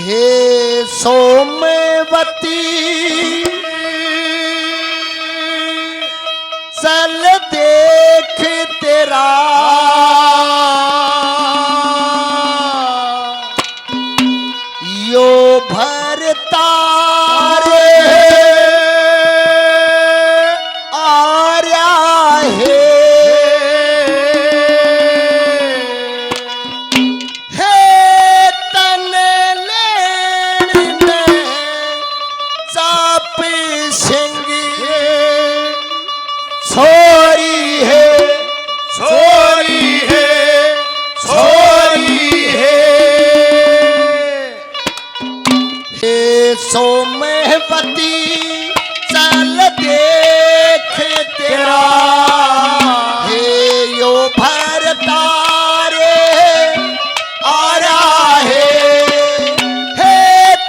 हे सोमवती चल देख तेरा यो भरता रे आर्या है तन लेन में चाप सिंह छोरी है छोरी है छोरी है हे सोमवती चल देख तेरा हे यो भरता रे आ रहा है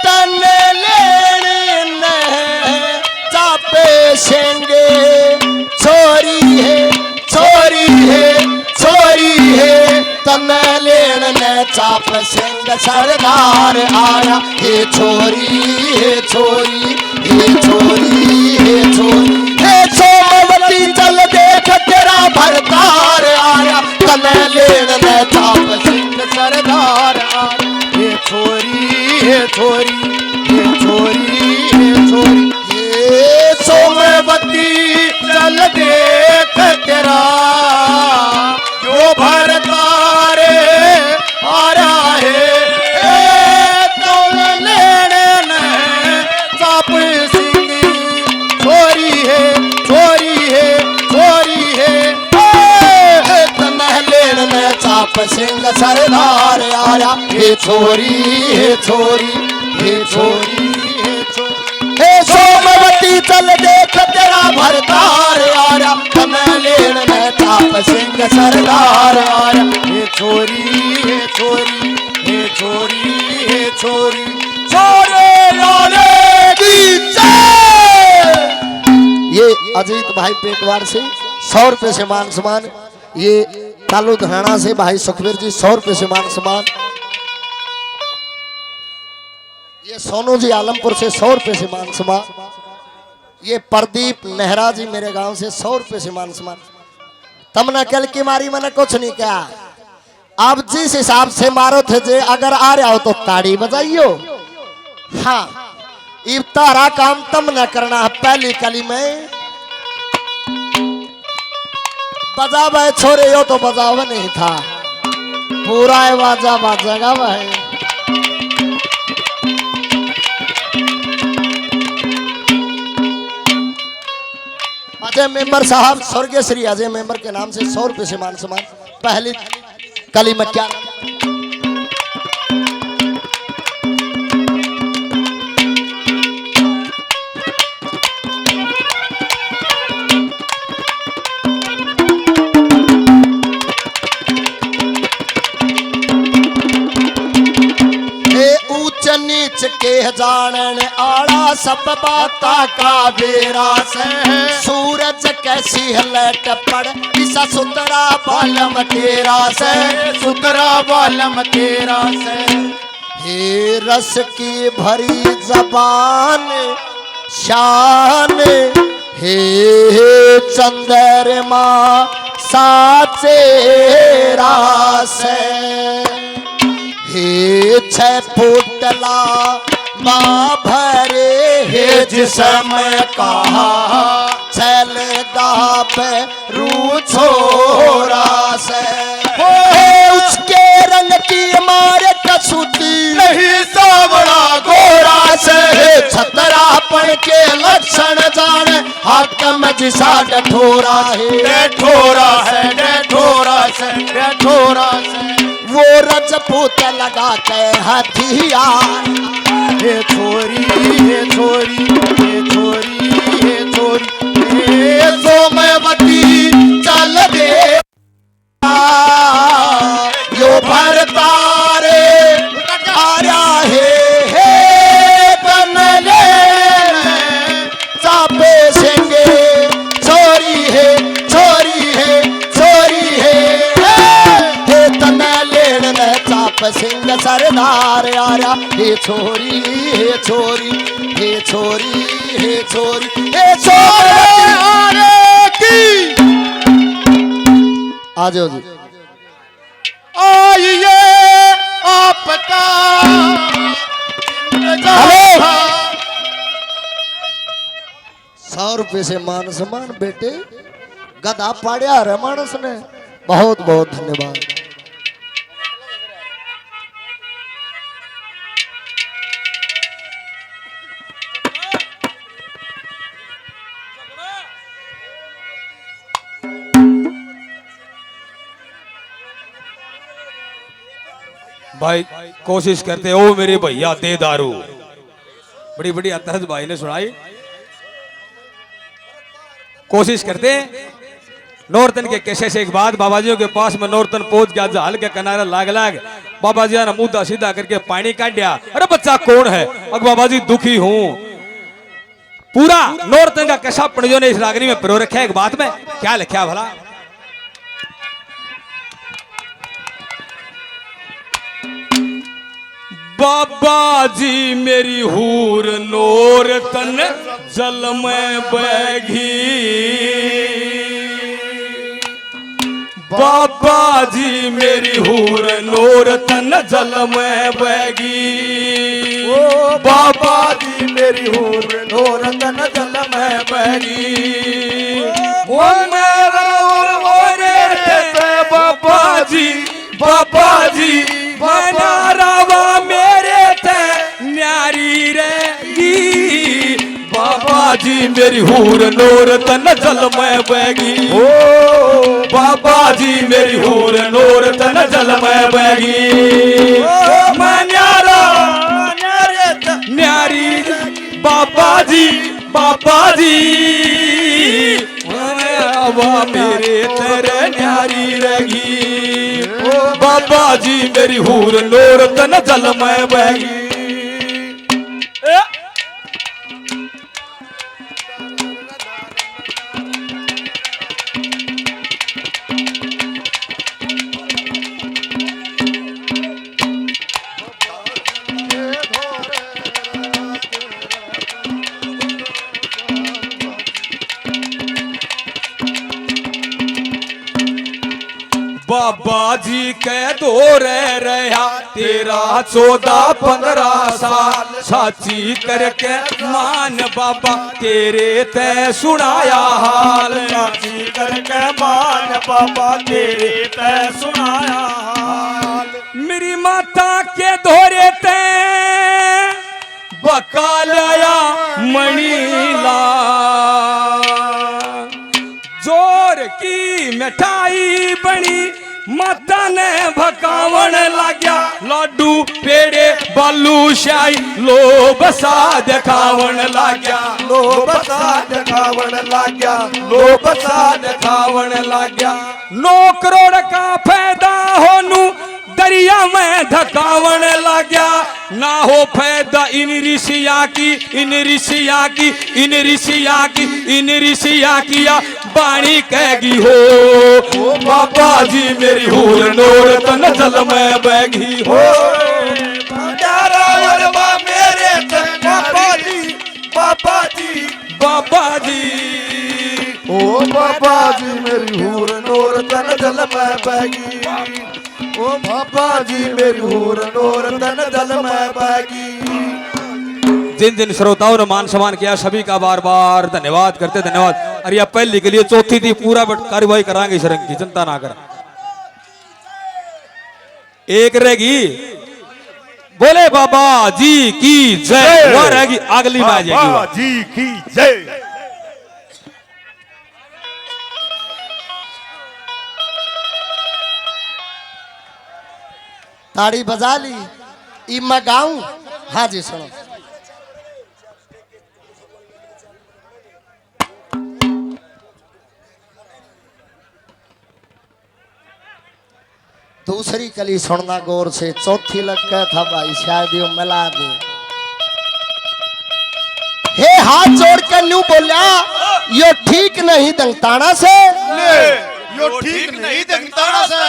तन लेन चापे शेंगे छोरी है छोरी है छोरी है तन लेन ने चाप सिंह सरदार आया हे छोरी हे छोरी हे छोरी हे छोरी हे सोमवती चल देख तेरा भरतार आया तन लेन ने चाप सिंह सरदार आया हे छोरी हे छोरी हे छोरी हे छोरी हे सोमवती चल देख तेरा जो भरतार आ रहा है तो लेने चाप सिंह छोरी है छोरी है छोरी है तनह लेने चाप सिंह सरदार आया हे छोरी हे छोरी हे छोरी हे छोरी हे सोमवती चल देख तेरा भरतार आया तनह लेने चाप सिंह सरदार आया हे छोरी हे छोरी हे छोरी हे छोरी छोरे लाले की जय। ये अजीत भाई पेटवार से 100 रुपए से मान सम्मान, ये कालू धराना से भाई सुखवीर जी 100 रुपए से मान सम्मान, ये सोनू जी आलमपुर से 100 रुपए से मान सम्मान, ये प्रदीप नेहरा जी मेरे गांव से 100 रुपए से मान सम्मान। तमना कल की मारी मैंने कुछ नहीं कहा, आप जिस हिसाब से मारो थे जे अगर आ रहा हो तो ताड़ी बजाइयो। हाँ इफ्तारा काम तम न करना है, पहली कली में बजावे छोरे हो तो बजावे नहीं था, पूरा है बाजा बाजेगा वह। अजय मेंबर साहब स्वर्गीय श्री अजय मेंबर के नाम से 100 रुपए से मान सम्मान। पहली कली में क्या नीच के जानन आड़ा सब बाता का बेरा से सूरज कैसी हलट पड़ इसा सुतरा बालम तेरा से सुतरा बालम तेरा से हे रस की भरी जबान शान हे चंद्रमा साचे रास हे 6 फुटला माँ भरे हे जिसम कहा चल दाप रू छोरा से उसके रंग की मारे कसूती नहीं सावड़ा गोरा से छतरापन के लक्षण जाने हाकम जिसा डठोरा है डठोरा है डठोरा से डठोरा से वो रजपूत लगा के हथियार हे छोरी हे छोरी हे छोरी हे छोरी हे सोमवती चल दे यो भरतार आ रहा है तन ले चापे सेंगे छोरी है छोरी है छोरी है तन लेन चाप सिंह सरदार यार आरा हे छोरी हे छोरी हे छोरी हे छोरी हे छोरी की आ जाओ जी आइए आपका हेलो 100 रुपये से मान सम्मान बेटे गधा पाड़िया रे मानस ने बहुत बहुत धन्यवाद। भाई कोशिश करते ओ मेरे भैया दे दारू बड़ी बड़ी अतहज भाई ने सुनाई। कोशिश करते नौरतन के कैसे से एक बाद बाबा जी के पास में नौरतन पहुंच गया जाल के किनारे लाग लाग बाबा जी ने मुद्दा सीधा करके पानी काट दिया। अरे बच्चा कौन है? अब बाबा जी दुखी हूं। पूरा नौरतन का कैसा पणजो ने इस रागनी में पिरो रखा है। एक बात में क्या लिखा भला बाबा जी मेरी हूर नोर तन जल में बगी। बाबा जी मेरी हूर नोर तन जल में बगी। ओ बाबा जी मेरी हूर नूर तन जल में बगी। वो मेरा बाबा जी बना रावा मेरे ते न्यारी रहेगी। बाबा जी मेरी हूर नूर तन जल में बगी। ओ बाबा जी मेरी हूर नूर तन जल में बगी। मैं न्यारा न्यारी बाबा जी मेरे तेरे न्यारी रहेगी। बाबा जी मेरी हूर नूर तन जल में बगी। बाबा जी के दौर रहा तेरा 14-15 साल। साची करके मान बाबा तेरे ते सुनाया हाल। साची करके मान बाबा तेरे ते सुनाया हाल। मेरी माता के दौरे ते बका लाया मणिला। जोर की मिठाई बनी माता ने भकावन लाग्या। लाडू पेड़े बालू शाही लो बसा दिखावन लाग्या। लो बसा दिखावन लाग्या। लो बसा दिखावन लाग्या। 9 करोड़ का फायदा होनू दरिया में धकावन लाग्या। ना हो फायदा इन ऋषिया की इन ऋषिया की इन ऋषिया की इन ऋषिया किया बाणी कहेगी हो। बाबा जी मेरी हूर नूर तन जल में बगी हो। मेरे बाबा जी बाबा जी बाबा जी ओ बाबा जी मेरी हूर नूर तन जल में बगी। ओ बाबा जी मेरी हूर नूर तन जल में बगी। जिन जिन श्रोताओं ने मान सम्मान किया सभी का बार बार धन्यवाद करते धन्यवाद। अरे यह पहली के लिए चौथी थी पूरा कार्रवाई कराएंगे इस रंग की चिंता ना कर। एक रहेगी बोले बाबा जी की जय। वो रहेगी अगली में आ जाएगी बाबा जी की जय। ताड़ी बजा ली ई मैं गाऊं। हाँ जी सुनो दूसरी कली सुनना गौर से। चौथी लग गया था भाई शायद यो मिला दे। हे हाथ जोड़ के न्यू बोलिया यो ठीक नहीं दंगताना से। यो ठीक नहीं दंगताना से।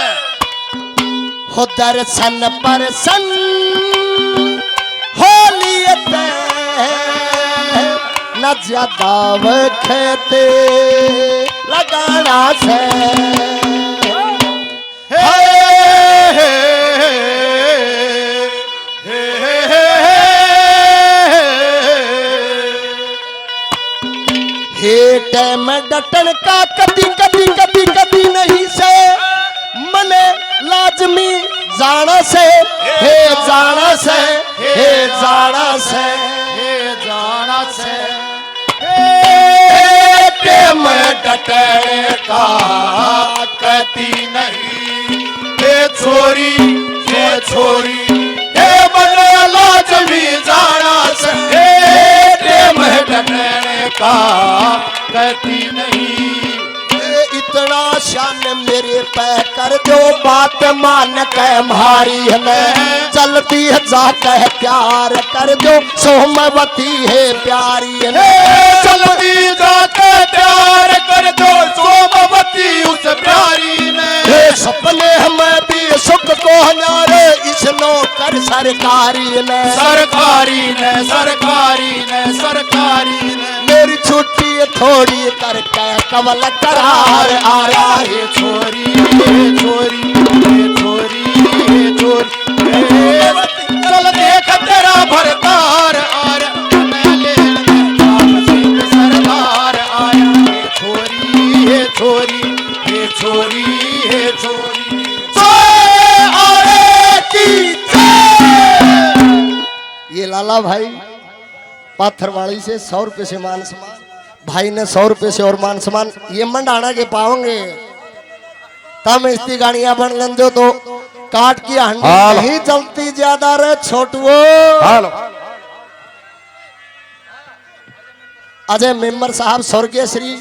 हो दर्शन परसन होली ते न ज्यादा वखते लगाना से हे टाइम डटन का कभी कभी कभी कभी नहीं से मने लाजमी जाना से हे जाना से हे जाना से हे जाना से टाइम डटन का कभी नहीं हे छोरी हे छोरी हे मने लाजमी जाना से टाइम डटन का कभी नहीं इतना शान मेरे पे कर दो बात मान के मारी हमें चलती है जाके है प्यार कर दो सोमवती है प्यारी चलती जाके प्यार कर दो सोमवती उस प्यारी ने सपने हमें भी सुख को हमारे इस नौकर सरकारी ने सरकारी ने सरकारी ने सरकारी ने मेरी छुट्टी थोड़ी करके कवल करार आया ये छोरी ये छोरी ये छोरी ये छोरी चल देख तेरा भरतार आ रहा मैं लेने सिंह सरदार आया ये छोरी ये छोरी ये छोरी ये छोरी ये लाला भाई पाथरवाड़ी से 100 रुपए से मान सम्मान भाई ने 100 रुपए से और मान सम्मान ये मंडाना के पाओगे तम इसकी गाड़ियां बन लें दो तो काट की हंडी नहीं चलती ज्यादा रे छोटुओ अजय मेंबर साहब स्वर्गीय श्री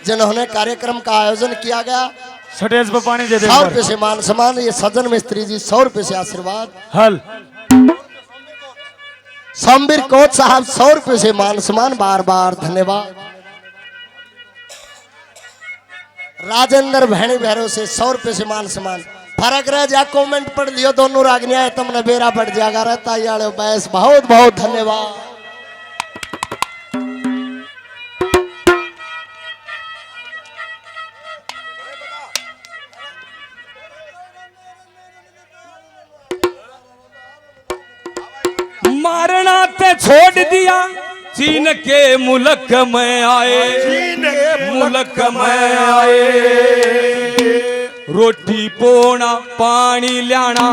जिन्होंने कार्यक्रम का आयोजन किया गया सटेज पर पानी दे दे 100 रुपए से मान सम्मान ये सज्जन मिस्त्री जी 100 रुपए से आशीर्वाद हल सोमवीर कोच साहब 100 रुपए से मान सम्मान बार बार धन्यवाद राजेंद्र भैणी भैरव से 100 रुपए से मान सम्मान फर्क रह जा कमेंट पढ़ लियो दोनों रागनिया तुमने बेरा पड़ जाएगा रहता यार बैस बहुत बहुत धन्यवाद मारना ते छोड़ दिया चीन के मुल्क में आए चीन के मुल्क में आए रोटी पोना पानी लाना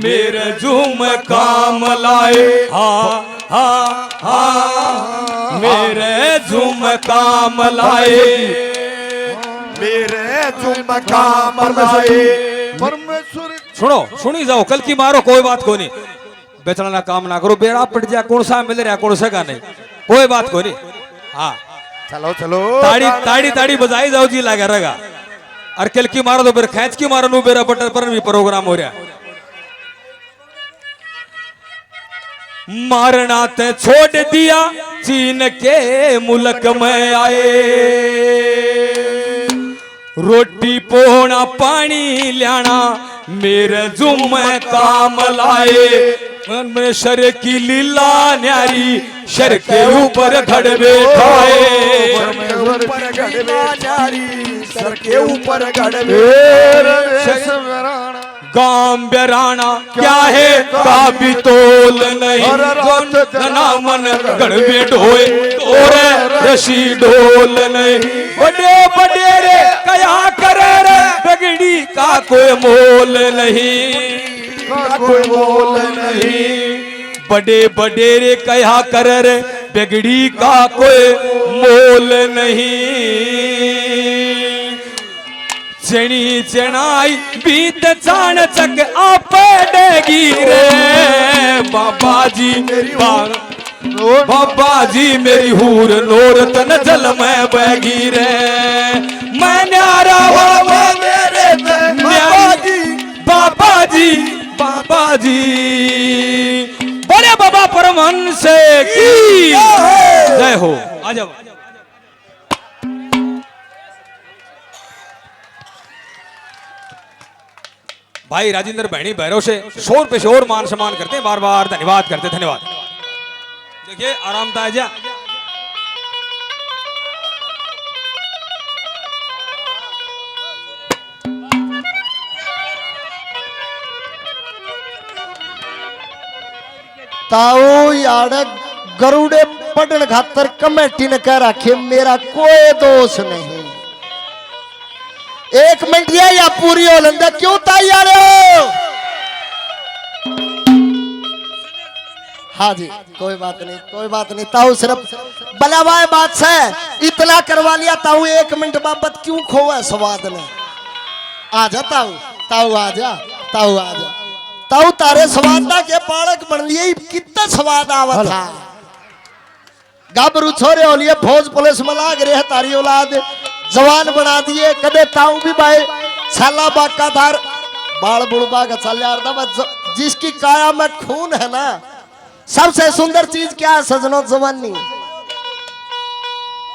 मेरे झूम काम लाए हाँ हाँ हाँ मेरे झूम काम लाए मेरे झूम काम लाए परमेश्वर सुनो सुनी जाओ कल की मारो कोई बात को नहीं बेचना ना काम ना करो बेड़ा पट जाए कौन सा मिल रहा कौन सा का नहीं कोई बात को नहीं हाँ चलो चलो ताड़ी ताड़ी ताड़ी बजाई जाओ जी लगा रहेगा और कल की मारो तो फिर खेच की मारो नु बेरा पटर पर भी प्रोग्राम हो रहा मारना ते छोड़ दिया चीन के मुल्क में आए रोटी पोना पानी लाना मेरे जुम काम लाए में शर की लीला न्यारी शर के ऊपर खड़ बैठाए ऊपर गड़बे नारी सर के ऊपर गड़बे गाम बेराना क्या है का भी तोल नहीं जना मन गड़बे ढोए तोरे रशी डोल नहीं बड़े बड़े रे कया करे रे बगड़ी का कोई मोल नहीं कोई बोल नहीं बड़े बड़े रे कया कर रे बिगड़ी का कोई मोल नहीं चणी चनाई बीत चाण चक आपड़ेगी रे बाबा जी बाबा जी मेरी हूर नोर तन जल में बहगी रे मैं न्यारा मेरे बाबा जी बाबा जी बड़े बाबा परमहंस की जय हो आ जाओ भाई राजेंद्र बहनी भैरव से 100 रुपए से और मान सम्मान करते हैं, बार बार धन्यवाद करते हैं, धन्यवाद। देखिए आराम ताजा ताऊ यार गरुड़े पढ़न खातर कमेटी ने कह रखे मेरा कोई दोष नहीं। 1 मिनट या पूरी हो लेंगे क्यों तैयार हो? हाँ जी कोई बात नहीं, कोई बात नहीं। ताऊ सिर्फ बलावाए बात से इतना करवा लिया। ताऊ 1 मिनट बाबत क्यों खोआ स्वाद ने? आजा ताऊ, ताऊ आजा, ताऊ आजा। ताऊ तारे स्वादा के पालक बन लिए कितना स्वाद आवा था। गाबरू छोरे हो लिए फौज पुलिस में लाग रहे तारी औलाद जवान बना दिए। कदे ताऊ भी भाई साला बाका धार बाल बुड़बा का चल यार दा जिसकी काया में खून है ना। सबसे सुंदर चीज क्या है सजनों? जवानी।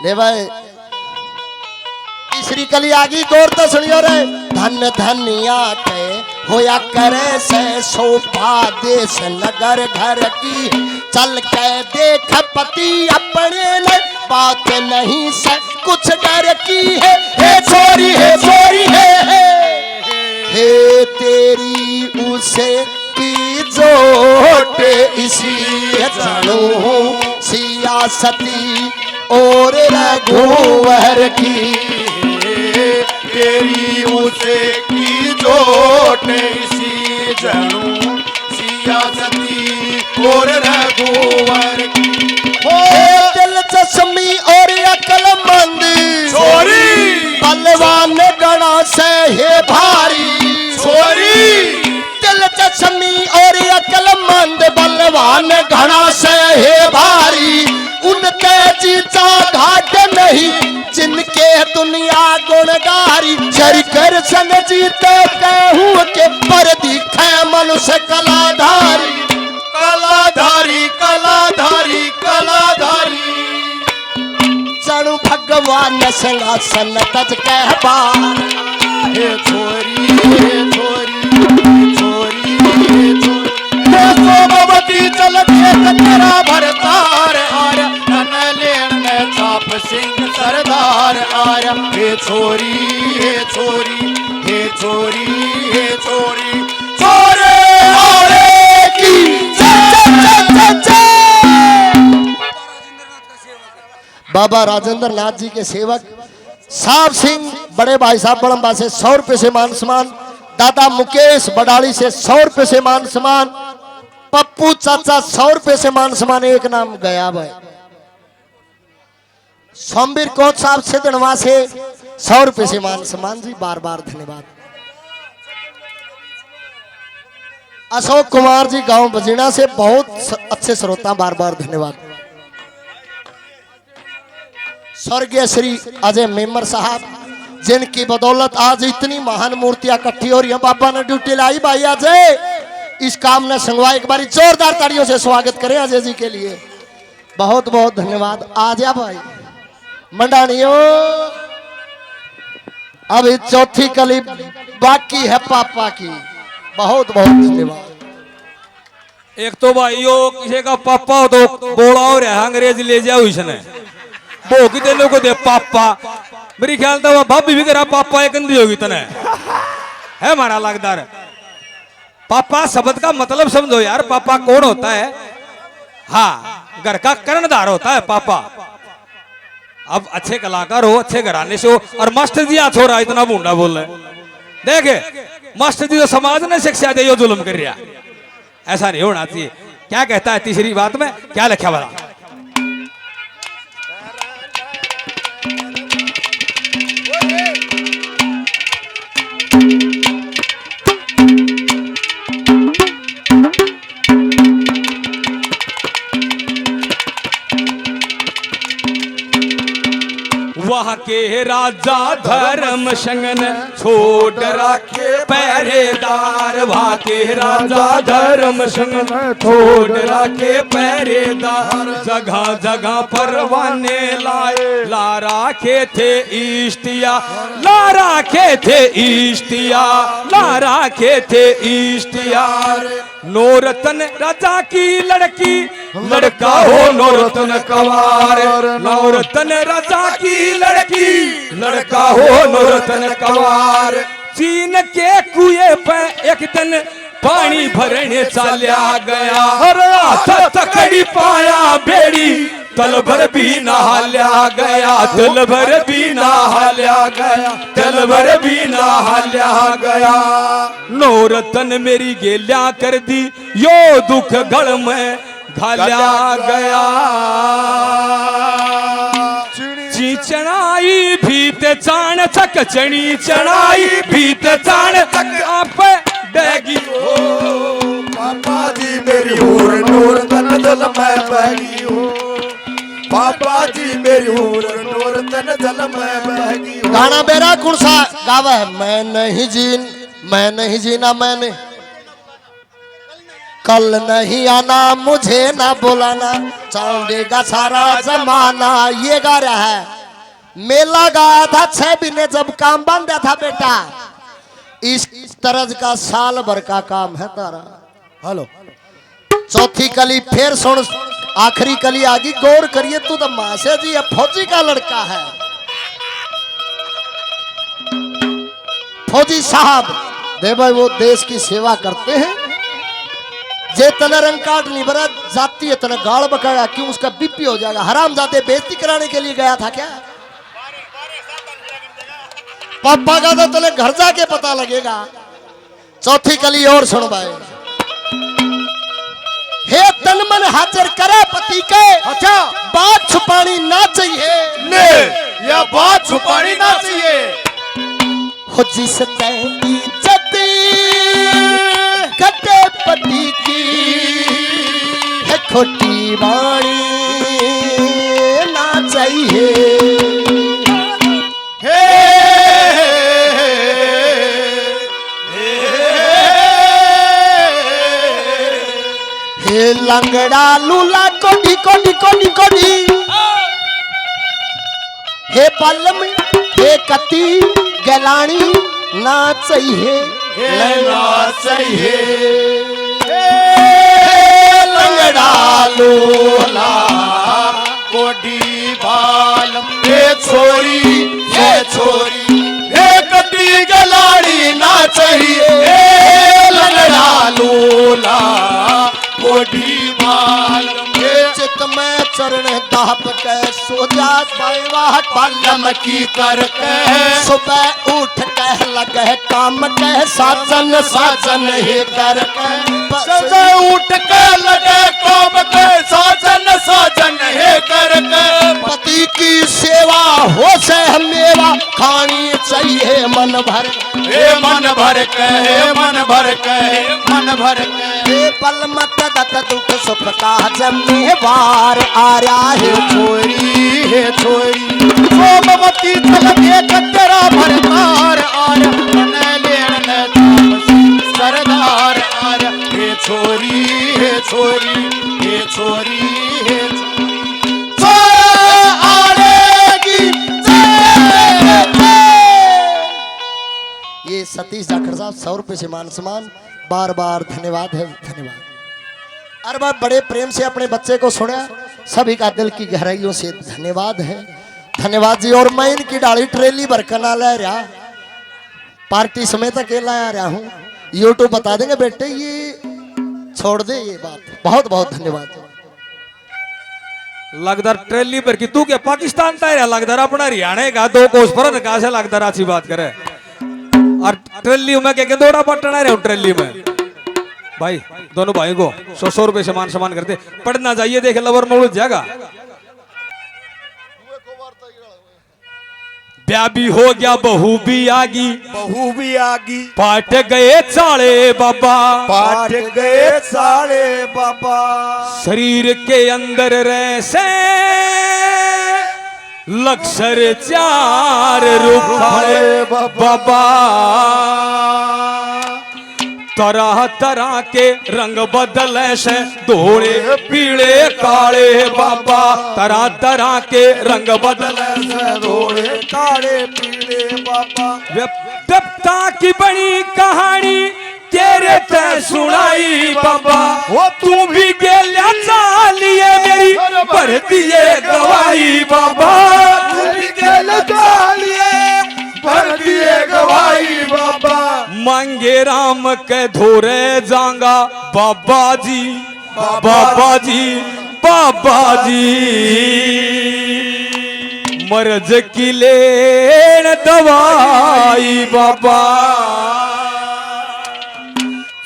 ले भाई तीसरी कली आगी गौर तो सुनियो रे। धन धनिया के होया करे से शोभा देश नगर घर की। चल के देख पति अपने ले बात नहीं से कुछ डर की है। हे छोरी है, छोरी है, हे तेरी उसे की जोट इसी जानू सियासती और रघुवर की। तेरी उसे की जोट इसी जानू सियासती और रघुवर की। हो दिलचस्मी और अक्लमंद छोरी बलवान गणा से है भारी। छोरी दिलचस्मी और अक्लमंद बलवान गणा से है भारी। उनके जीता घाट नहीं जिनके दुनिया गुणगारी। चर कर सन जीते कहूँ के पर दिखे मनुष्य कलाधारी। कलाधारी कलाधारी कलाधारी। चढ़ू भगवान सिंहासन तज कह बार। हे छोरी हे छोरी हे छोरी हे छोरी। हे सोमवती चल देख तेरा भरतार आर्य नन लेन चाप सिंह सरदार आर्य। हे छोरी हे छोरी हे छोरी हे छोरी। छोरे आरे की बाबा राजेंद्र नाथ जी के सेवक साहब सिंह बड़े भाई साहब बड़म्बा से 100 रुपए से मान सम्मान। दादा मुकेश बडाली से 100 रुपए से मान सम्मान। पप्पू चाचा 100 रुपए से मान सम्मान। एक नाम गया भाई। सोमवीर कोच साहब से दनवा से 100 रुपए से मान सम्मान। जी बार बार धन्यवाद। अशोक कुमार जी गांव बजीना से बहुत अच्छे श्रोता, बार बार धन्यवाद। स्वर्गीय श्री अजय मेमर साहब जिनकी बदौलत आज इतनी महान मूर्तियां इकट्ठी हो रही हैं। बाबा ने ड्यूटी लाई भाई अजय, इस काम ने संगवा। एक बार जोरदार तालियों से स्वागत करें अजय जी के लिए। बहुत बहुत धन्यवाद। आ जा भाई मंडानियों, अभी चौथी कली बाकी है पापा की। बहुत बहुत धन्यवाद। एक तो भाइयों किसी का पापा हो तो बोला और अंग्रेज ले जाओ इसने वो की तेनों को दे पापा। मेरी ख्याल था वो भाभी भी करा पापा एक अंधी होगी तने है हमारा लगदार। पापा शब्द का मतलब समझो यार। पापा कौन होता है? हाँ घर का कर्णधार होता है पापा। अब अच्छे कलाकार हो, अच्छे घराने से हो, और मास्टर जी आ छोरा इतना बूंदा बोल रहे। देखे मास्टर जी तो समाज ने शिक्षा दे जुल्म कर रहा। ऐसा नहीं होना चाहिए। क्या कहता है तीसरी बात में? क्या लिखा वाला? वहाँ के राजा धर्म संगन छोड़ रखे पहरेदार भाके राजा धर्म संग छोड़ राखे पहरेदार जगह जगह परवाने लाए ला राखे थे इश्तिया ला राखे थे इश्तिया ला राखे थे इश्तियार नौरतन राजा की लड़की लड़का हो नौरतन कवार नौरतन राजा की लड़की लड़का हो नौरतन कवार चीन के कुएं पे एक दिन पानी भरने चलिया गया हाथ तकड़ी पाया बेड़ी तल भर भी नहा लिया गया तल भर भी नहा लिया गया तल भर भी नहा लिया गया नौरतन मेरी गेल्या कर दी यो दुख गढ़ में घाल्या गया चढ़ाई भीत चाण चक चणी चढ़ाई भीत चाण चक आप डेगी हो पापा जी मेरी हूर नूर तन जल में बहगी हो पापा जी मेरी हूर नूर तन जल में बहगी हो। गाना बेरा कौन सा गावा है? मैं नहीं जीना मैंने कल नहीं आना मुझे ना बुलाना चलेगा सारा जमाना ये गा रहा है। मेला गाया था 6 महीने जब काम बंद था बेटा इस तरह का साल भर का काम है तारा। हेलो चौथी कली फिर सुन आखिरी कली आगी गौर करिए तू तो मासे जी है फौजी का लड़का है। फौजी साहब दे भाई वो देश की सेवा करते हैं जे तना रंग कार्ड नहीं भरा जाती है तना गाड़ बकाया क्यों उसका बीपी हो जाएगा। हराम जाते बेइज्जती कराने के लिए गया था क्या? पापा का तो तने घर जाके पता लगेगा। चौथी कली और सुन भाई हे तन मन हाजिर करे पति के अच्छा बात छुपानी ना चाहिए ने यह बात छुपानी ना चाहिए हो जिस इज्जत कटे पति की है खोटी वाणी ना चाहिए। हे हे लंगड़ा लूला कोडी कोडी कोडी कोडी हे पलम हे कती गलानी ना चाहिए लेना चाहिए लंगड़ा लोला कोडी बालम हे छोरी हे कटी गलाड़ी ना चाहिए हे लंगड़ा लोला कोडी बालम चित में चरण दाप के सो जा वाह बालम की करके सुबह उठ के लगे काम के साजन साजन ही कर सजा उठ के लगे काम के साजन साजन हे करके पति की सेवा हो से मेवा खानी चाहिए मन भर हे मन भर के मन भर के मन भर के पल मत दत दुख सुख का जमेवार आ रहा है हे छोरी सोमवती तल देख तेरा भरतार आर लेन सरदार आर हे छोरी हे छोरी हे छोरी हे ये सतीश जाखड़ साहब 100 रुपए से मान सम्मान बार बार धन्यवाद है धन्यवाद। हर बार बड़े प्रेम से अपने बच्चे को सुना सभी का दिल की गहराइयों से धन्यवाद है धन्यवाद जी। और मैं इनकी डाली ट्रेली बरकना ला रहा पार्टी समेत अकेला आ रहा हूँ यूट्यूब बता देंगे बेटे ये छोड़ दे ये बात। बहुत बहुत धन्यवाद। लगदर ट्रेली पर कि तू क्या पाकिस्तान तायरा लगदर अपना हरियाणा का 2 कोस पर कहा से लगदर अच्छी बात करे और ट्रेली में क्या दौड़ा पटना रहे ट्रेली में भाई दोनों भाई को 100 रुपए से मान सम्मान करते पढ़ना चाहिए देखे लवर में उड़ जाएगा। ब्याह भी हो गया बहू भी आगी पाट गए साले बाबा पाट गए साले बाबा शरीर के अंदर रह से लक्षर 4 रुखाले बाबा तरह तरह के रंग बदले से धोले पीले काले बाबा तरह तरह के रंग बदले से धोले काले पीले बाबा देवता की बड़ी कहानी तेरे ते सुनाई बाबा वो तू भी गेल्या चालिए मेरी भर दिए गवाही बाबा भर दिए गवाही बाबा मांगे राम के धोरे जांगा बाबा जी बाबा जी बाबा जी मर्ज की लेन दवाई बाबा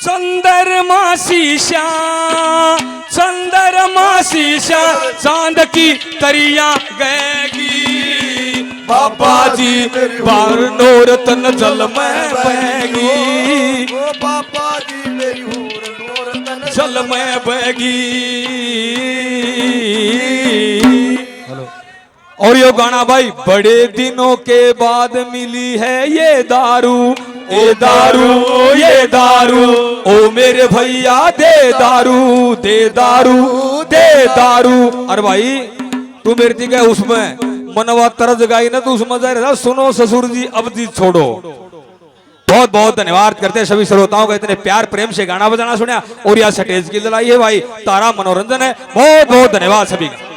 चंद्रमा शीशा चंद्रमा शीशा चांद की तरिया गएगी बाबा जी बार नूर तन जल में बहेगी बाबा जी मेरी नूर तन जल में बहेगी। और यो गाना भाई बड़े दिनों के बाद मिली है ये दारू ये दारू ये दारू ओ मेरे भैया दे दारू दे दारू दे दारू। अरे भाई तू मेरी थी क्या उसमें मनवा तरज गाई ना तो उसमें जा सुनो ससुर जी अब जी छोड़ो। बहुत बहुत धन्यवाद करते हैं सभी श्रोताओं का इतने प्यार प्रेम से गाना बजाना सुना और यह स्टेज की लड़ाई है भाई तारा मनोरंजन है। बहुत बहुत धन्यवाद सभी का।